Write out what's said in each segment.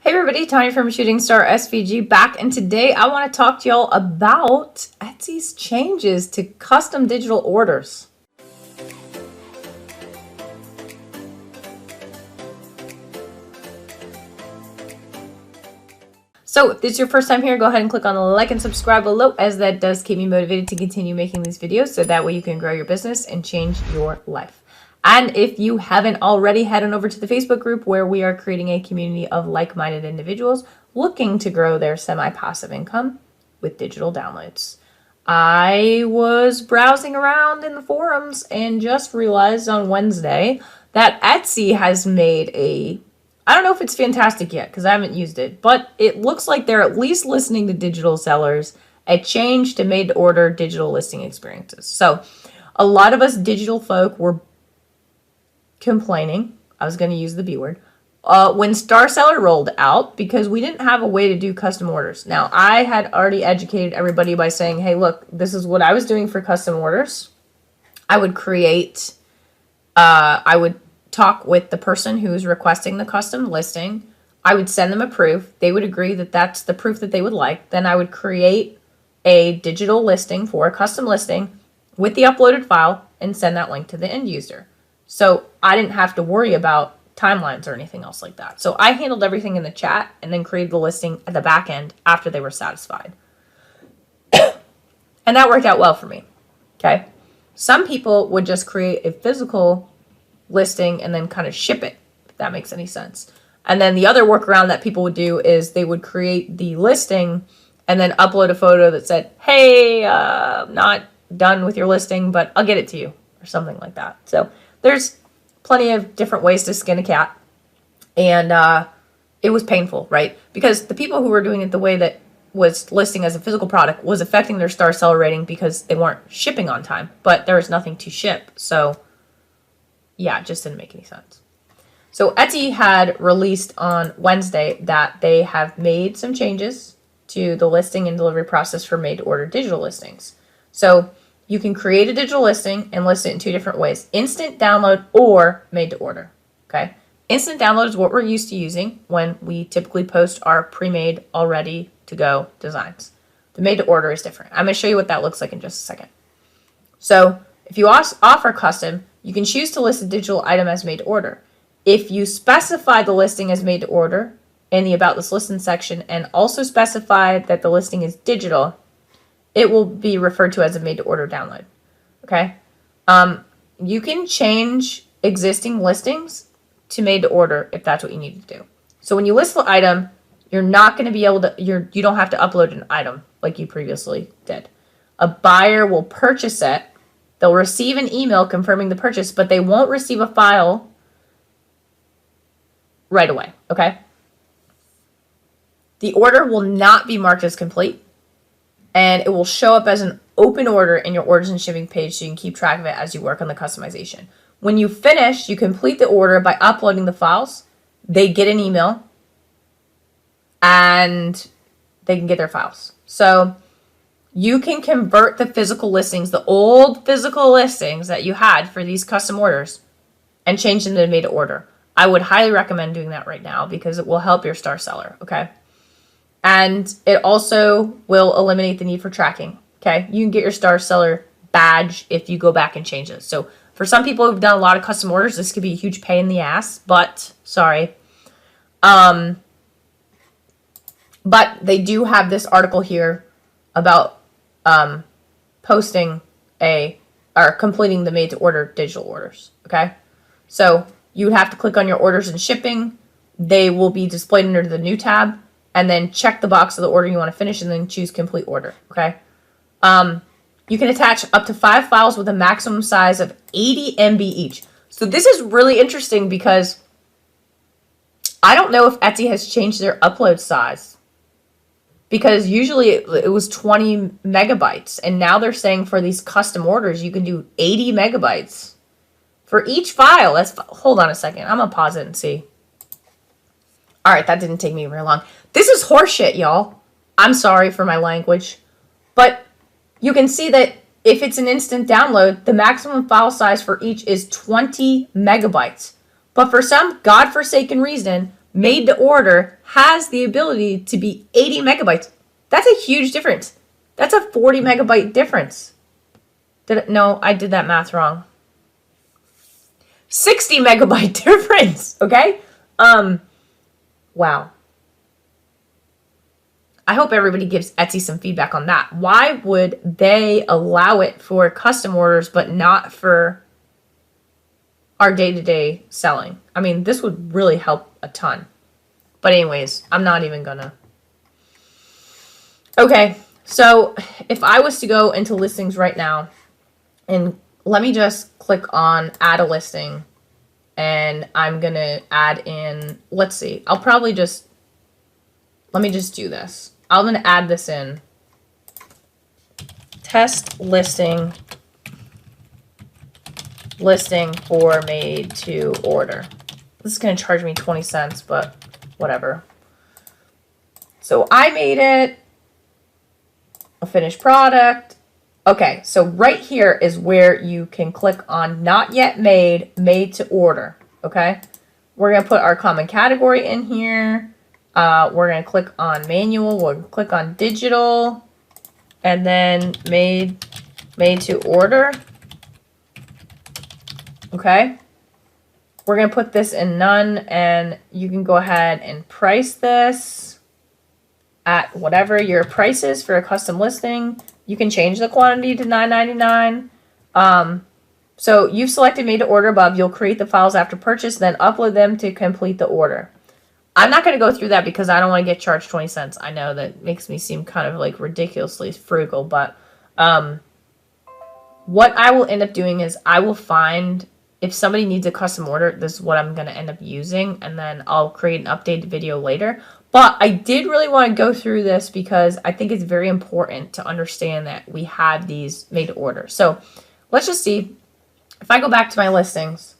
Hey everybody, Tanya from ShootingStarSVG back, and today I want to talk to y'all about Etsy's changes to custom digital orders. So if this is your first time here, go ahead and click on the like and subscribe below, as that does keep me motivated to continue making these videos, so that way you can grow your business and change your life. And if you haven't already, head on over to the Facebook group, where we are creating a community of like-minded individuals looking to grow their semi-passive income with digital downloads. I was browsing around in the forums and just realized on Wednesday that Etsy has made I don't know if it's fantastic yet because I haven't used it, but it looks like they're at least listening to digital sellers, a change to made-to-order digital listing experiences. So a lot of us digital folk were complaining, I was going to use the B word, when Star Seller rolled out, because we didn't have a way to do custom orders. Now, I had already educated everybody by saying, hey, look, this is what I was doing for custom orders. I would I would talk with the person who's requesting the custom listing. I would send them a proof. They would agree that that's the proof that they would like. Then I would create a digital listing for a custom listing with the uploaded file and send that link to the end user. So I didn't have to worry about timelines or anything else like that. So I handled everything in the chat and then created the listing at the back end after they were satisfied. And that worked out well for me. Okay. Some people would just create a physical listing and then kind of ship it, if that makes any sense. And then the other workaround that people would do is they would create the listing and then upload a photo that said, hey, I'm not done with your listing, but I'll get it to you, or something like that. So there's plenty of different ways to skin a cat. And it was painful, right? Because the people who were doing it the way that was listing as a physical product was affecting their star seller rating because they weren't shipping on time, but there was nothing to ship. So yeah, it just didn't make any sense. So Etsy had released on Wednesday that they have made some changes to the listing and delivery process for made-to-order digital listings. So you can create a digital listing and list it in two different ways: instant download or made-to-order. Okay, instant download is what we're used to using when we typically post our pre-made, all ready to go designs. The made-to-order is different. I'm going to show you what that looks like in just a second. So if you offer custom, you can choose to list a digital item as made to order. If you specify the listing as made to order in the About This Listing section and also specify that the listing is digital, it will be referred to as a made to order download. Okay? You can change existing listings to made to order if that's what you need to do. So when you list the item, you're not going to be able to, you don't have to upload an item like you previously did. A buyer will purchase it. They'll receive an email confirming the purchase, but they won't receive a file right away, okay? The order will not be marked as complete, and it will show up as an open order in your orders and shipping page, so you can keep track of it as you work on the customization. When you finish, you complete the order by uploading the files. They get an email, and they can get their files. So you can convert the physical listings, the old physical listings that you had for these custom orders, and change them to made to order. I would highly recommend doing that right now because it will help your star seller, okay? And it also will eliminate the need for tracking, okay? You can get your star seller badge if you go back and change it. So for some people who've done a lot of custom orders, this could be a huge pain in the ass, but sorry. But they do have this article here about posting or completing the made to order digital orders. Okay. So you would have to click on your orders and shipping. They will be displayed under the new tab, and then check the box of the order you want to finish and then choose complete order. Okay. You can attach up to 5 files with a maximum size of 80 MB each. So this is really interesting because I don't know if Etsy has changed their upload size, because usually it was 20 megabytes, and now they're saying for these custom orders, you can do 80 megabytes for each file. Hold on a second. I'm going to pause it and see. All right, that didn't take me very long. This is horseshit, y'all. I'm sorry for my language, but you can see that if it's an instant download, the maximum file size for each is 20 megabytes. But for some godforsaken reason, made to order has the ability to be 80 megabytes. That's a huge difference. That's a 40 megabyte difference. No, I did that math wrong. 60 megabyte difference, okay? Wow. I hope everybody gives Etsy some feedback on that. Why would they allow it for custom orders but not for our day-to-day selling? I mean, this would really help a ton. But anyways, I'm not even gonna. Okay, so if I was to go into listings right now, and let me just click on add a listing, and I'm gonna add in, let's see, I'll probably just, let me just do this. I'm gonna add this in. Test listing for made to order. This is going to charge me 20 cents, but whatever. So I made it a finished product. Okay, so right here is where you can click on not yet made, made to order. Okay, we're going to put our common category in here. We're going to click on manual. We'll click on digital, and then made to order. Okay, we're going to put this in none, and you can go ahead and price this at whatever your price is for a custom listing. You can change the quantity to $9.99. So you've selected made to order above. You'll create the files after purchase, then upload them to complete the order. I'm not going to go through that because I don't want to get charged 20 cents. I know that makes me seem kind of like ridiculously frugal, but what I will end up doing is I will find, if somebody needs a custom order, this is what I'm going to end up using, and then I'll create an updated video later. But I did really want to go through this because I think it's very important to understand that we have these made to order. So let's just see. If I go back to my listings,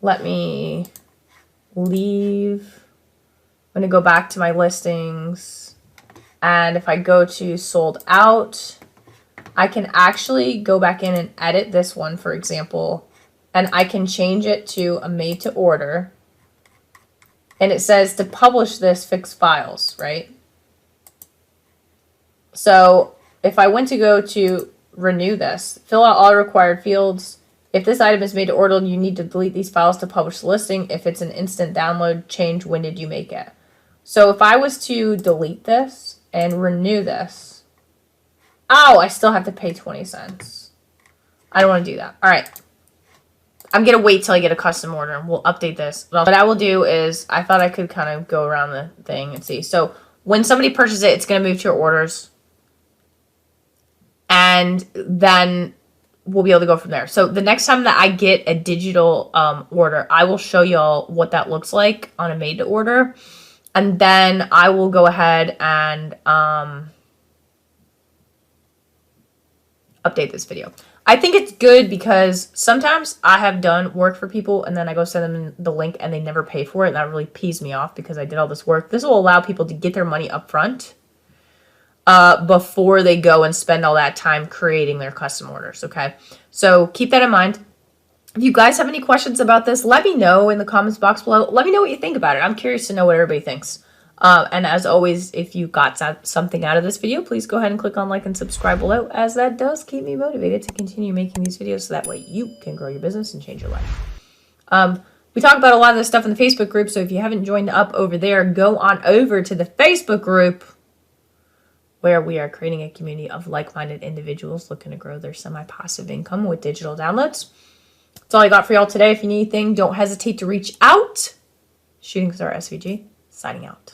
let me leave. I'm going to go back to my listings. And if I go to sold out, I can actually go back in and edit this one, for example. And I can change it to a made to order. And it says to publish this, fix files, right? So if I went to go to renew this, fill out all required fields. If this item is made to order, you need to delete these files to publish the listing. If it's an instant download, change when did you make it. So if I was to delete this and renew this, oh, I still have to pay 20 cents. I don't want to do that. All right. I'm going to wait till I get a custom order and we'll update this. What I will do is, I thought I could kind of go around the thing and see. So when somebody purchases it, it's going to move to your orders. And then we'll be able to go from there. So the next time that I get a digital order, I will show y'all what that looks like on a made to order. And then I will go ahead and update this video. I think it's good because sometimes I have done work for people and then I go send them the link and they never pay for it. And that really pees me off because I did all this work. This will allow people to get their money up front before they go and spend all that time creating their custom orders. Okay, so keep that in mind. If you guys have any questions about this, let me know in the comments box below. Let me know what you think about it. I'm curious to know what everybody thinks. And as always, if you got something out of this video, please go ahead and click on like and subscribe below, as that does keep me motivated to continue making these videos so that way you can grow your business and change your life. We talk about a lot of this stuff in the Facebook group, so if you haven't joined up over there, go on over to the Facebook group where we are creating a community of like-minded individuals looking to grow their semi-passive income with digital downloads. That's all I got for y'all today. If you need anything, don't hesitate to reach out. ShootingStarSVG, signing out.